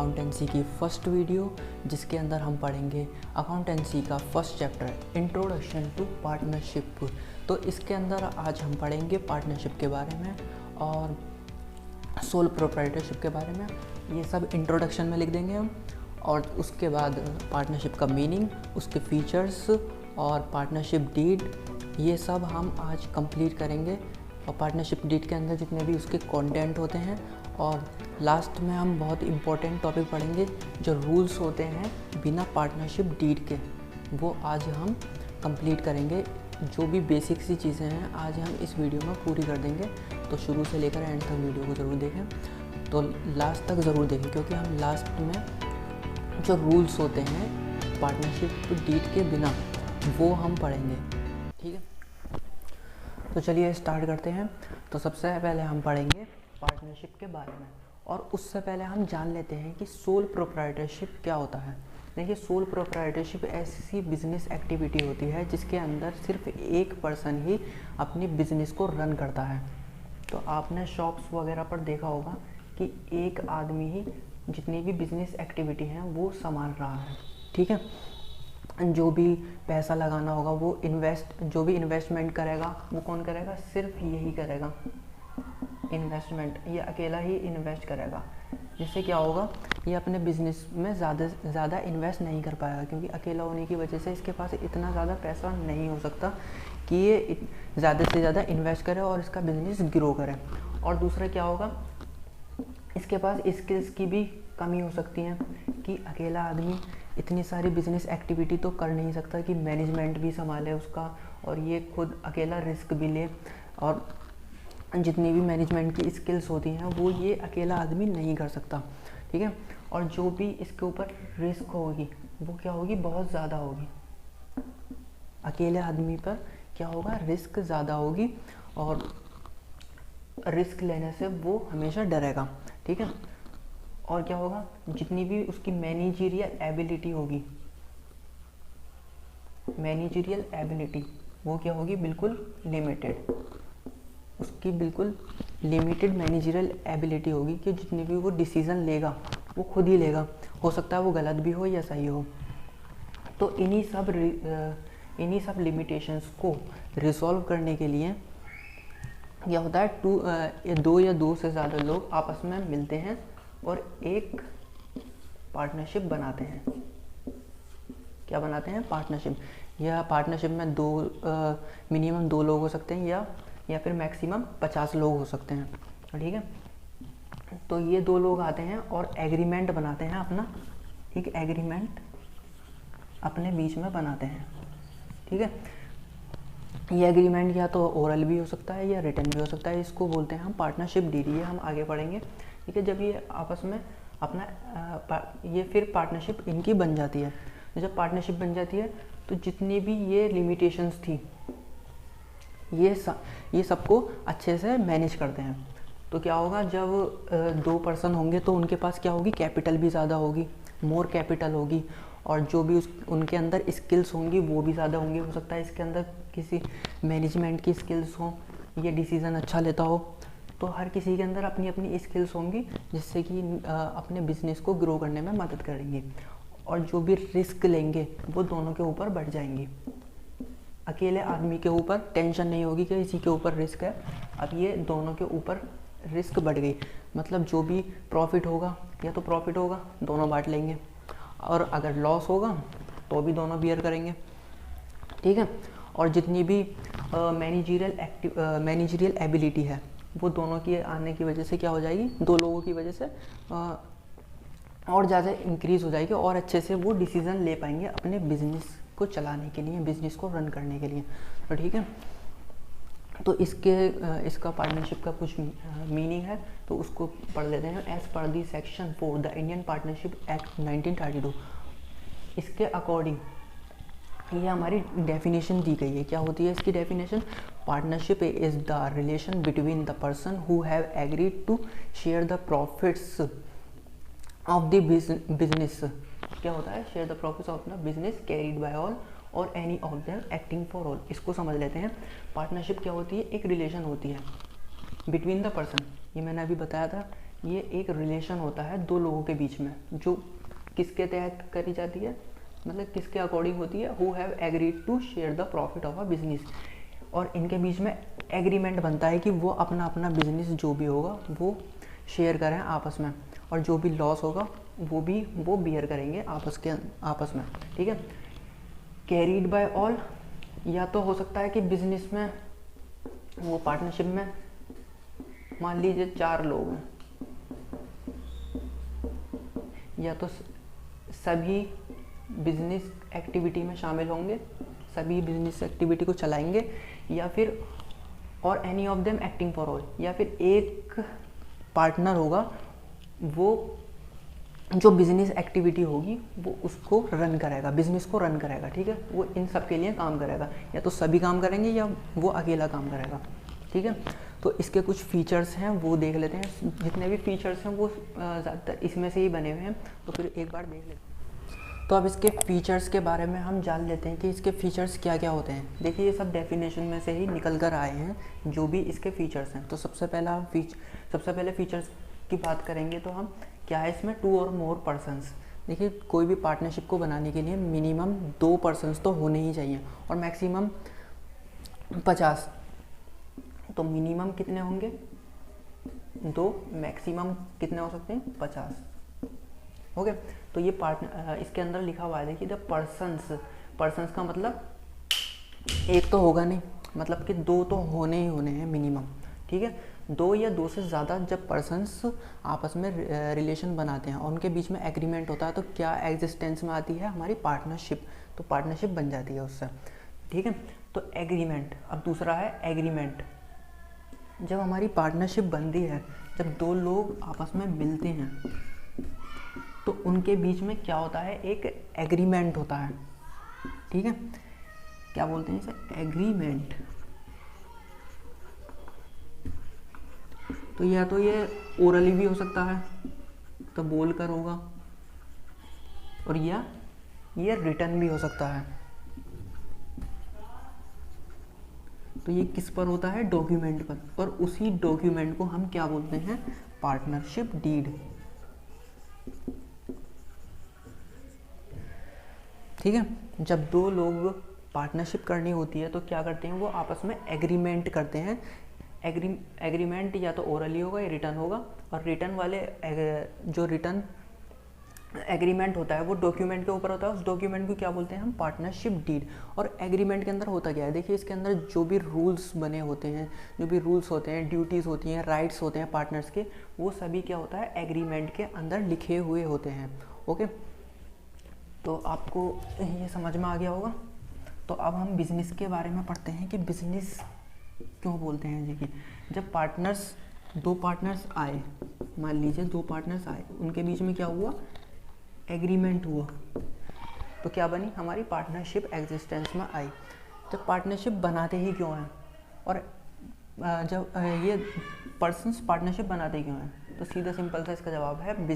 Accountancy की first video, जिसके अंदर हम पढ़ेंगे अकाउंटेंसी का first chapter introduction to partnership. तो इसके अंदर आज हम पढ़ेंगे पार्टनरशिप के बारे में और सोल प्रोप्राइटरशिप के बारे में। ये सब इंट्रोडक्शन में लिख देंगे हम, और उसके बाद पार्टनरशिप का मीनिंग, उसके फीचर्स और पार्टनरशिप डीड, ये सब हम आज कंप्लीट करेंगे। और पार्टनरशिप डीड के अंदर जितने भी उसके कंटेंट होते हैं, और लास्ट में हम बहुत इंपॉर्टेंट टॉपिक पढ़ेंगे जो रूल्स होते हैं बिना पार्टनरशिप डीड के, वो आज हम कंप्लीट करेंगे। जो भी बेसिक सी चीज़ें हैं आज हम इस वीडियो में पूरी कर देंगे। तो शुरू से लेकर एंड तक वीडियो को ज़रूर देखें, तो लास्ट तक ज़रूर देखें, क्योंकि हम लास्ट में जो रूल्स होते हैं पार्टनरशिप डीड के बिना वो हम पढ़ेंगे। ठीक है, तो चलिए स्टार्ट करते हैं। तो सबसे पहले हम पढ़ेंगे पार्टनरशिप के बारे में, और उससे पहले हम जान लेते हैं कि सोल प्रोप्राइटरशिप क्या होता है। देखिए, सोल प्रोप्राइटरशिप ऐसी बिजनेस एक्टिविटी होती है जिसके अंदर सिर्फ एक पर्सन ही अपनी बिजनेस को रन करता है। तो आपने शॉप्स वगैरह पर देखा होगा कि एक आदमी ही जितनी भी बिजनेस एक्टिविटी हैं वो संभाल रहा है। ठीक है, जो भी पैसा लगाना होगा वो जो भी इन्वेस्टमेंट करेगा वो कौन करेगा? सिर्फ यही करेगा इन्वेस्टमेंट, ये अकेला ही इन्वेस्ट करेगा। जिससे क्या होगा, ये अपने बिजनेस में ज़्यादा इन्वेस्ट नहीं कर पाएगा, क्योंकि अकेला होने की वजह से इसके पास इतना ज़्यादा पैसा नहीं हो सकता कि ये ज़्यादा से ज़्यादा इन्वेस्ट करे और इसका बिजनेस ग्रो करे। और दूसरा क्या होगा, इसके पास स्किल्स की भी कमी हो सकती है कि अकेला आदमी इतनी सारी बिजनेस एक्टिविटी तो कर नहीं सकता कि मैनेजमेंट भी संभाले उसका, और ये खुद अकेला रिस्क भी ले, और जितनी भी मैनेजमेंट की स्किल्स होती हैं वो ये अकेला आदमी नहीं कर सकता। ठीक है, और जो भी इसके ऊपर रिस्क होगी वो क्या होगी? बहुत ज़्यादा होगी। अकेले आदमी पर क्या होगा? रिस्क ज़्यादा होगी, और रिस्क लेने से वो हमेशा डरेगा। ठीक है, और क्या होगा, जितनी भी उसकी मैनेजरियल एबिलिटी होगी, मैनेजरियल एबिलिटी वो क्या होगी? बिल्कुल लिमिटेड। उसकी बिल्कुल लिमिटेड मैनेजरियल एबिलिटी होगी कि जितनी भी वो डिसीज़न लेगा वो खुद ही लेगा। हो सकता है वो गलत भी हो या सही हो। तो इन्हीं सब लिमिटेशंस को रिसॉल्व करने के लिए क्या होता है, दो या दो से ज़्यादा लोग आपस में मिलते हैं और एक पार्टनरशिप बनाते हैं। क्या बनाते हैं? पार्टनरशिप। या पार्टनरशिप में मिनिमम 2 लोग हो सकते हैं, या फिर मैक्सिमम 50 लोग हो सकते हैं। ठीक है, तो ये 2 लोग आते हैं और एग्रीमेंट बनाते हैं अपना, एक एग्रीमेंट अपने बीच में बनाते हैं। ठीक है, ये एग्रीमेंट या तो ओरल भी हो सकता है या रिटन भी हो सकता है। इसको बोलते हैं हम पार्टनरशिप डीड। ये हम आगे पढ़ेंगे। ठीक है, जब ये आपस में अपना ये फिर पार्टनरशिप इनकी बन जाती है। जब पार्टनरशिप बन जाती है तो जितनी भी ये लिमिटेशंस थी ये सबको अच्छे से मैनेज करते हैं। तो क्या होगा, जब 2 पर्सन होंगे तो उनके पास क्या होगी? कैपिटल भी ज़्यादा होगी, मोर कैपिटल होगी, और जो भी उनके अंदर स्किल्स होंगी वो भी ज़्यादा होंगी। हो सकता है इसके अंदर किसी मैनेजमेंट की स्किल्स हो, ये डिसीज़न अच्छा लेता हो। तो हर किसी के अंदर अपनी अपनी स्किल्स होंगी जिससे कि अपने बिजनेस को ग्रो करने में मदद करेंगी, और जो भी रिस्क लेंगे वो दोनों के ऊपर बढ़ जाएंगी। अकेले आदमी के ऊपर टेंशन नहीं होगी कि इसी के ऊपर रिस्क है, अब ये दोनों के ऊपर रिस्क बढ़ गई। मतलब जो भी प्रॉफिट होगा या तो प्रॉफिट होगा दोनों बांट लेंगे, और अगर लॉस होगा तो भी दोनों बियर करेंगे। ठीक है, और जितनी भी मैनेजरियल एबिलिटी है वो दोनों की आने की वजह से क्या हो जाएगी? 2 लोगों की वजह से और ज़्यादा इंक्रीज़ हो जाएगी, और अच्छे से वो डिसीज़न ले पाएंगे अपने बिजनेस को चलाने के लिए, बिजनेस को रन करने के लिए। तो ठीक है, तो इसका पार्टनरशिप का कुछ मीनिंग है, तो उसको पढ़ लेते हैं। एज पर the section 4 the Indian partnership act 1932, इसके अकॉर्डिंग ये हमारी डेफिनेशन दी गई है। क्या होती है इसकी definition? Partnership is the relation between the person who have agreed to share the profits of the business. क्या होता है? Share the profits of the business carried by all or any of them acting for all. इसको समझ लेते हैं। Partnership क्या होती है? एक रिलेशन होती है बिटवीन द पर्सन। ये मैंने अभी बताया था ये एक रिलेशन होता है दो लोगों के बीच में, जो किसके तहत करी जाती है, मतलब किसके अकॉर्डिंग होती है, who have agreed to share the profit of a business. और इनके बीच में एग्रीमेंट बनता है कि वो अपना अपना बिजनेस जो भी होगा वो शेयर करें आपस में, और जो भी लॉस होगा वो बियर करेंगे आपस में, ठीक है। कैरीड बाय ऑल, या तो हो सकता है कि बिजनेस में वो पार्टनरशिप में मान लीजिए 4 लोग हैं, या तो सभी बिजनेस एक्टिविटी में शामिल होंगे, सभी बिजनेस एक्टिविटी को चलाएंगे, या फिर और any of them acting for all, या फिर एक पार्टनर होगा वो जो बिजनेस एक्टिविटी होगी वो उसको रन करेगा, बिजनेस को रन करेगा, ठीक है। वो इन सब के लिए काम करेगा, या तो सभी काम करेंगे या वो अकेला काम करेगा, ठीक है। तो इसके कुछ फीचर्स हैं वो देख लेते हैं। जितने भी फीचर्स हैं वो ज़्यादातर इसमें से ही बने हुए हैं, तो फिर एक बार देख लेते हैं। तो अब इसके फ़ीचर्स के बारे में हम जान लेते हैं कि इसके फ़ीचर्स क्या क्या होते हैं। देखिए ये सब डेफिनेशन में से ही निकल कर आए हैं जो भी इसके फ़ीचर्स हैं। तो सबसे पहले फ़ीचर्स की बात करेंगे तो हम क्या है इसमें 2 और मोर पर्सन्स। देखिए कोई भी पार्टनरशिप को बनाने के लिए मिनिमम 2 पर्सन्स तो होने ही चाहिए और मैक्सिमम 50। तो मिनिमम कितने होंगे 2, मैक्सिमम कितने हो सकते हैं 50। ओके, तो ये इसके अंदर लिखा हुआ है, देखिए द पर्सन्स का मतलब एक तो होगा नहीं, मतलब कि 2 तो होने ही होने हैं मिनिमम, ठीक है। 2 या 2 से ज़्यादा जब पर्सन्स आपस में रिलेशन बनाते हैं और उनके बीच में एग्रीमेंट होता है तो क्या एग्जिस्टेंस में आती है हमारी पार्टनरशिप, तो पार्टनरशिप बन जाती है उससे, ठीक है। तो एग्रीमेंट, अब दूसरा है एग्रीमेंट। जब हमारी पार्टनरशिप बनती है, जब 2 लोग आपस में मिलते हैं तो उनके बीच में क्या होता है, एक एग्रीमेंट होता है, ठीक है। क्या बोलते हैं इसे, एग्रीमेंट। तो या तो ये ओरली भी हो सकता है, तो बोल कर होगा, और या ये रिटर्न भी हो सकता है। तो ये किस पर होता है, डॉक्यूमेंट पर, और उसी डॉक्यूमेंट को हम क्या बोलते हैं, पार्टनरशिप डीड, ठीक है। जब 2 लोग पार्टनरशिप करनी होती है तो क्या करते हैं, वो आपस में एग्रीमेंट करते हैं। एग्रीमेंट या तो ओरली होगा या रिटर्न होगा, और रिटर्न वाले जो रिटर्न एग्रीमेंट होता है वो डॉक्यूमेंट के ऊपर होता है। उस डॉक्यूमेंट को क्या बोलते हैं हम, पार्टनरशिप डीड। और एग्रीमेंट के अंदर होता क्या है, देखिए इसके अंदर जो भी रूल्स बने होते हैं, जो भी रूल्स होते हैं, ड्यूटीज़ होती हैं, राइट्स होते हैं पार्टनर्स के, वो सभी क्या होता है, एग्रीमेंट के अंदर लिखे हुए होते हैं। ओके, तो आपको ये समझ में आ गया होगा। तो अब हम बिज़नेस के बारे में पढ़ते हैं कि बिज़नेस क्यों बोलते हैं। देखिए जब दो पार्टनर्स आए, मान लीजिए 2 पार्टनर्स आए, उनके बीच में क्या हुआ, एग्रीमेंट हुआ, तो क्या बनी, हमारी पार्टनरशिप एग्जिस्टेंस में आई। जब पार्टनरशिप बनाते ही क्यों हैं, और जब ये पर्सन्स पार्टनरशिप बनाते क्यों हैं, तो सीधा सिंपल सा इसका जवाब है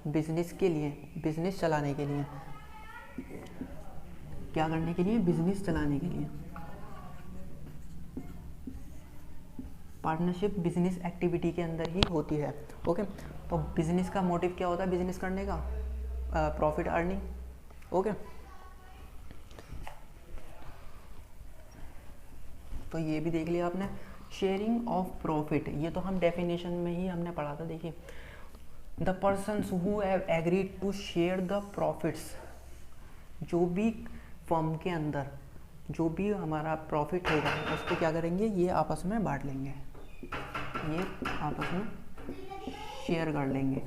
बिजनेस के लिए, बिजनेस चलाने के लिए। क्या करने के लिए, बिजनेस चलाने के लिए। पार्टनरशिप बिजनेस एक्टिविटी के अंदर ही होती है। ओके, तो बिजनेस का मोटिव क्या होता है बिजनेस करने का, प्रॉफिट अर्निंग। ओके, तो ये भी देख लिया आपने। शेयरिंग ऑफ प्रॉफिट, ये तो हम डेफिनेशन में ही हमने पढ़ा था। देखिए the persons who have agreed to share the profits, जो भी फर्म के अंदर जो भी हमारा प्रॉफिट होगा उसको क्या करेंगे, ये आपस में बांट लेंगे, ये आपस में शेयर कर लेंगे।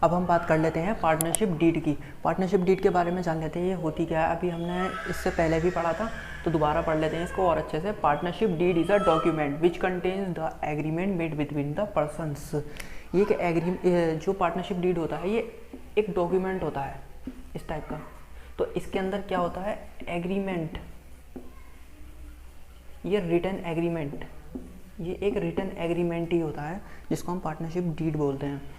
अब हम बात कर लेते हैं पार्टनरशिप डीड की। पार्टनरशिप डीड के बारे में जान लेते हैं ये होती क्या है। अभी हमने इससे पहले भी पढ़ा था, तो दोबारा पढ़ लेते हैं इसको और अच्छे से। Partnership deed is a document which contains the agreement made between the persons. ये जो पार्टनरशिप डीड होता है ये एक डॉक्यूमेंट होता है इस टाइप का। तो इसके अंदर क्या होता है, एग्रीमेंट, ये रिटन एग्रीमेंट, ये एक रिटन एग्रीमेंट ही होता है जिसको हम पार्टनरशिप डीड बोलते हैं।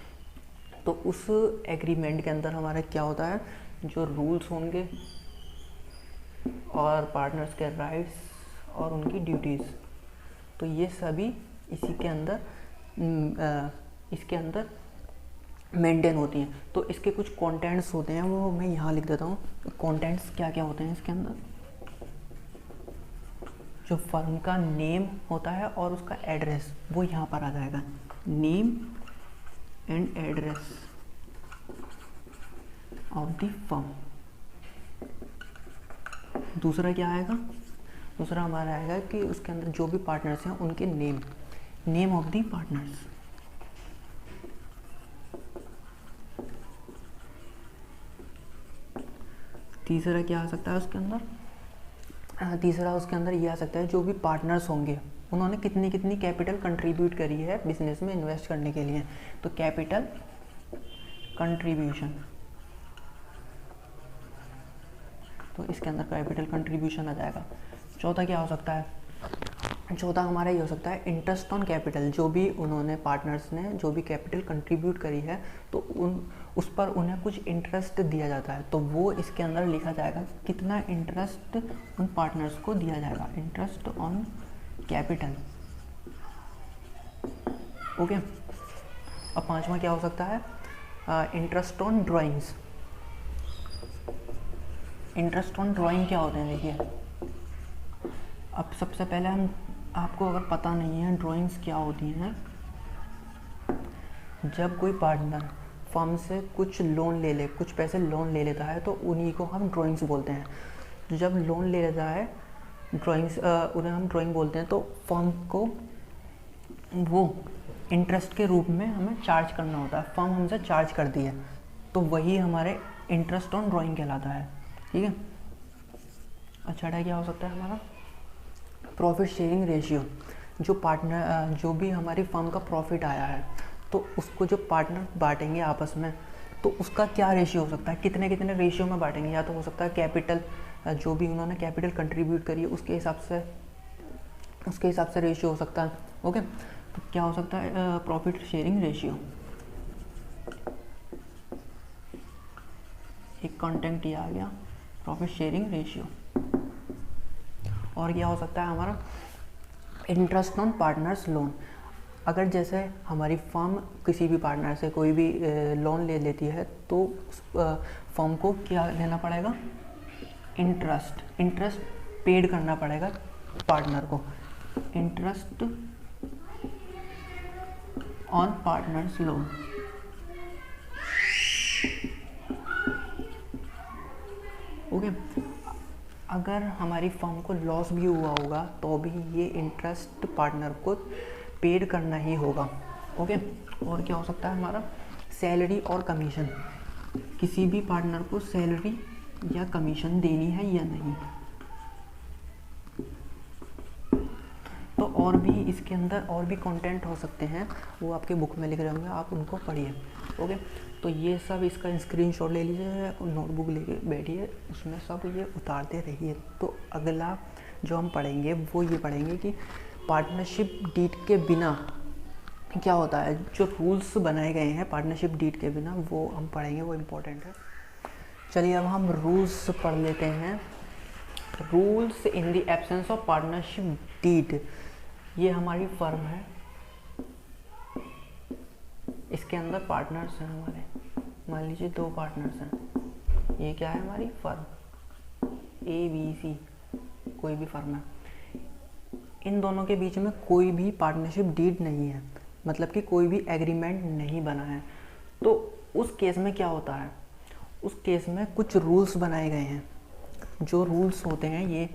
तो उस एग्रीमेंट के अंदर हमारा क्या होता है, जो रूल्स होंगे, और पार्टनर्स के राइट्स और उनकी ड्यूटीज़। तो ये सभी इसके अंदर मेंटेन होती हैं। तो इसके कुछ कंटेंट्स होते हैं, वो मैं यहाँ लिख देता हूँ। कंटेंट्स क्या क्या होते हैं इसके अंदर? जो फर्म का नेम होता है और उसका एड्रेस, वो यहाँ पर आ जाएगा, name and address of the firm. दूसरा क्या आएगा? दूसरा हमारा आएगा कि उसके अंदर जो भी पार्टनर्स हैं उनके नेम ऑफ द पार्टनर्स। तीसरा क्या आ सकता है उसके अंदर? तीसरा उसके अंदर ये आ सकता है जो भी पार्टनर्स होंगे उन्होंने कितनी कितनी कैपिटल कंट्रीब्यूट करी है बिजनेस में इन्वेस्ट करने के लिए। तो कैपिटल कंट्रीब्यूशन, तो इसके अंदर कैपिटल कंट्रीब्यूशन आ जाएगा। चौथा क्या हो सकता है? चौथा हमारा ये हो सकता है इंटरेस्ट ऑन कैपिटल। जो भी उन्होंने पार्टनर्स ने जो भी कैपिटल कंट्रीब्यूट करी है तो उस पर उन्हें कुछ इंटरेस्ट दिया जाता है, तो वो इसके अंदर लिखा जाएगा कितना इंटरेस्ट उन पार्टनर्स को दिया जाएगा, इंटरेस्ट ऑन कैपिटल। ओके। अब पांचवा क्या हो सकता है? Interest on drawings. Interest on drawing क्या होते हैं? देखिए, अब सबसे पहले आपको अगर पता नहीं है ड्राइंग्स क्या होती हैं, जब कोई पार्टनर फर्म से कुछ कुछ पैसे लोन ले लेता है तो उन्हीं को हम ड्राइंग्स बोलते हैं। जब लोन ले लेता है ड्राइंग्स, उन्हें हम ड्राइंग बोलते हैं। तो फर्म को वो इंटरेस्ट के रूप में हमें चार्ज करना होता है। फर्म हमसे चार्ज करती है तो वही हमारे इंटरेस्ट ऑन ड्राइंग कहलाता है। ठीक है। अच्छा, क्या हो सकता है हमारा? Profit sharing ratio. जो भी हमारी फर्म का प्रॉफिट आया है तो उसको जो पार्टनर बांटेंगे आपस में, तो उसका क्या रेशियो हो सकता है? कितने कितने रेशियो में बांटेंगे? या तो हो सकता है कैपिटल, जो भी उन्होंने कैपिटल कंट्रीब्यूट करी है उसके हिसाब से रेशियो हो सकता है। ओके। तो क्या हो सकता है? Profit sharing ratio. एक कॉन्टेंट ये आ गया, प्रॉफिट शेयरिंग रेशियो। और क्या हो सकता है हमारा? Interest on partners loan. अगर जैसे हमारी फर्म किसी भी पार्टनर से कोई भी लोन ले लेती है तो उस फर्म को क्या लेना पड़ेगा? इंटरेस्ट पेड करना पड़ेगा पार्टनर को। Interest on partners loan. Okay. अगर हमारी फर्म को लॉस भी हुआ होगा तो भी ये इंटरेस्ट पार्टनर को पेड करना ही होगा। ओके। और क्या हो सकता है हमारा? सैलरी और कमीशन। किसी भी पार्टनर को सैलरी या कमीशन देनी है या नहीं। तो और भी इसके अंदर और भी कंटेंट हो सकते हैं, वो आपके बुक में लिख रहे होंगे, आप उनको पढ़िए। ओके। तो ये सब इसका स्क्रीनशॉट ले लीजिए, नोटबुक लेके बैठिए, उसमें सब ये उतारते रहिए। तो अगला जो हम पढ़ेंगे वो ये पढ़ेंगे कि पार्टनरशिप डीड के बिना क्या होता है। जो रूल्स बनाए गए हैं पार्टनरशिप डीड के बिना वो हम पढ़ेंगे, वो इम्पोर्टेंट है। चलिए अब हम रूल्स पढ़ लेते हैं। Rules in the absence of partnership deed. ये हमारी फर्म है, इसके अंदर पार्टनर्स हैं हमारे, मान लीजिए 2 पार्टनर्स हैं। ये क्या है? हमारी फर्म ABC, कोई भी फर्म है। इन दोनों के बीच में कोई भी पार्टनरशिप डीड नहीं है, मतलब कि कोई भी एग्रीमेंट नहीं बना है। तो उस केस में क्या होता है? उस केस में कुछ रूल्स बनाए गए हैं। जो रूल्स होते हैं ये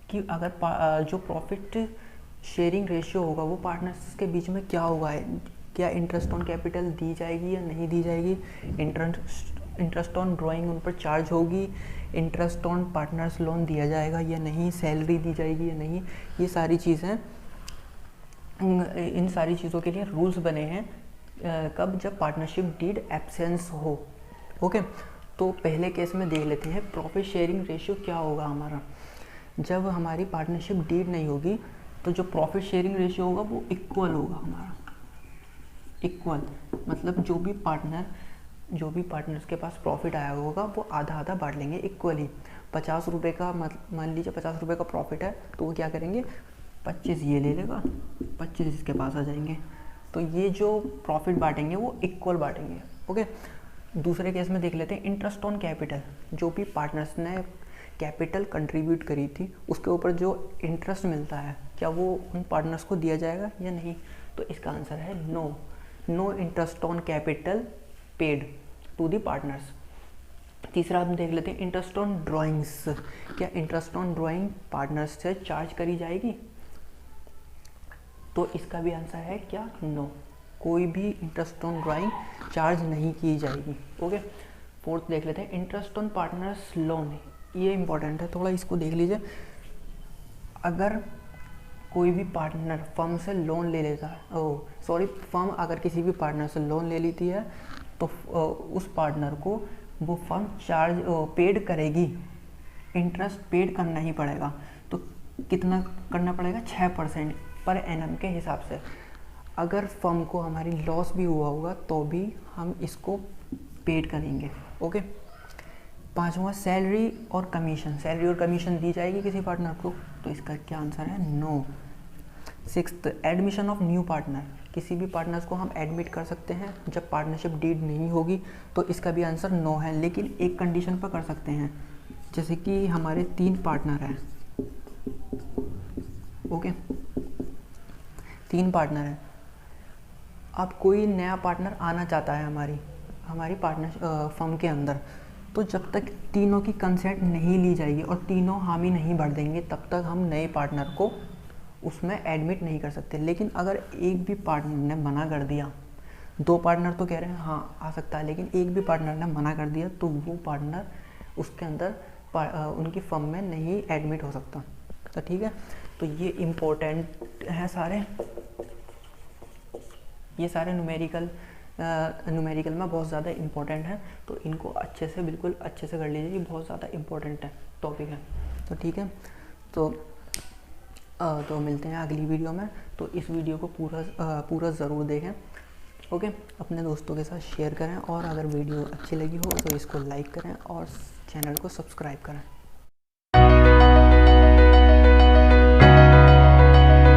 कि अगर जो प्रॉफिट शेयरिंग रेशियो होगा वो पार्टनर्स के बीच में क्या होगा, क्या इंटरेस्ट ऑन कैपिटल दी जाएगी या नहीं दी जाएगी, इंटरेस्ट ऑन ड्राइंग उन पर चार्ज होगी, इंटरेस्ट ऑन पार्टनर्स लोन दिया जाएगा या नहीं, सैलरी दी जाएगी या नहीं। ये सारी चीज़ें, इन सारी चीज़ों के लिए रूल्स बने हैं। कब? जब पार्टनरशिप डीड एब्सेंस हो। ओके। तो पहले केस में देख लेते हैं प्रॉफिट शेयरिंग रेशियो क्या होगा हमारा। जब हमारी पार्टनरशिप डीड नहीं होगी तो जो प्रॉफिट शेयरिंग रेशियो होगा वो इक्वल होगा हमारा। इक्वल मतलब जो भी पार्टनर जो भी पार्टनर्स के पास प्रॉफिट आया होगा वो आधा आधा बांट लेंगे इक्वली। 50 रुपये का मान लीजिए 50 रुपये का प्रॉफिट है, तो वो क्या करेंगे, 25 ये ले लेगा, 25 इसके पास आ जाएंगे। तो ये जो प्रॉफिट बांटेंगे वो इक्वल बांटेंगे। ओके, दूसरे केस में देख लेते हैं, इंटरेस्ट ऑन कैपिटल। जो भी पार्टनर्स ने कैपिटल कंट्रीब्यूट करी थी उसके ऊपर जो इंटरेस्ट मिलता है, क्या वो उन पार्टनर्स को दिया जाएगा या नहीं? तो इसका आंसर है no. No interest on capital paid to the partners. तीसरा हम देख लेते हैं, इंटरेस्ट ऑन ड्राइंग्स। क्या इंटरेस्ट ऑन ड्राइंग पार्टनर्स से चार्ज करी जाएगी? तो इसका भी आंसर है क्या, नो। कोई भी इंटरेस्ट ऑन ड्राइंग चार्ज नहीं की जाएगी। ओके, फोर्थ देख लेते हैं, इंटरेस्ट ऑन पार्टनर्स लोन। ये इंपॉर्टेंट है, थोड़ा इसको देख लीजिए। अगर कोई भी पार्टनर फर्म से लोन ले लेता है, फर्म अगर किसी भी पार्टनर से लोन ले लेती है तो उस पार्टनर को वो फर्म चार्ज पेड करेगी, इंटरेस्ट पेड करना ही पड़ेगा। तो कितना करना पड़ेगा, 6% पर एनम के हिसाब से। अगर फर्म को हमारी लॉस भी हुआ होगा तो भी हम इसको पेड करेंगे। ओके, पांचवा, सैलरी और कमीशन। सैलरी और कमीशन दी जाएगी किसी पार्टनर को? तो इसका क्या आंसर है, no. Sixth, admission of new partner. किसी भी पार्टनर्स को हम एडमिट कर सकते हैं जब पार्टनरशिप डीड नहीं होगी, तो इसका भी आंसर नो है, लेकिन एक कंडीशन पर कर सकते हैं। जैसे कि हमारे 3 पार्टनर हैं, ओके, 3 पार्टनर हैं। अब कोई नया पार्टनर आना चाहता है हमारी पार्टनर फर्म के अंदर, तो जब तक तीनों की कंसेंट नहीं ली जाएगी और तीनों हामी नहीं भर देंगे, तब तक हम नए पार्टनर को उसमें एडमिट नहीं कर सकते। लेकिन अगर एक भी पार्टनर ने मना कर दिया, 2 पार्टनर तो कह रहे हैं हाँ आ सकता है, लेकिन एक भी पार्टनर ने मना कर दिया, तो वो पार्टनर उसके अंदर उनकी फर्म में नहीं एडमिट हो सकता। तो ठीक है, तो ये इम्पोर्टेंट है सारे, ये सारे न्यूमेरिकल में बहुत ज़्यादा इम्पोर्टेंट है, तो इनको अच्छे से, बिल्कुल अच्छे से कर लीजिए, ये बहुत ज़्यादा इम्पोर्टेंट है टॉपिक है। तो ठीक है, तो मिलते हैं अगली वीडियो में। तो इस वीडियो को पूरा ज़रूर देखें। ओके, अपने दोस्तों के साथ शेयर करें, और अगर वीडियो अच्छी लगी हो तो इसको लाइक करें और चैनल को सब्सक्राइब करें।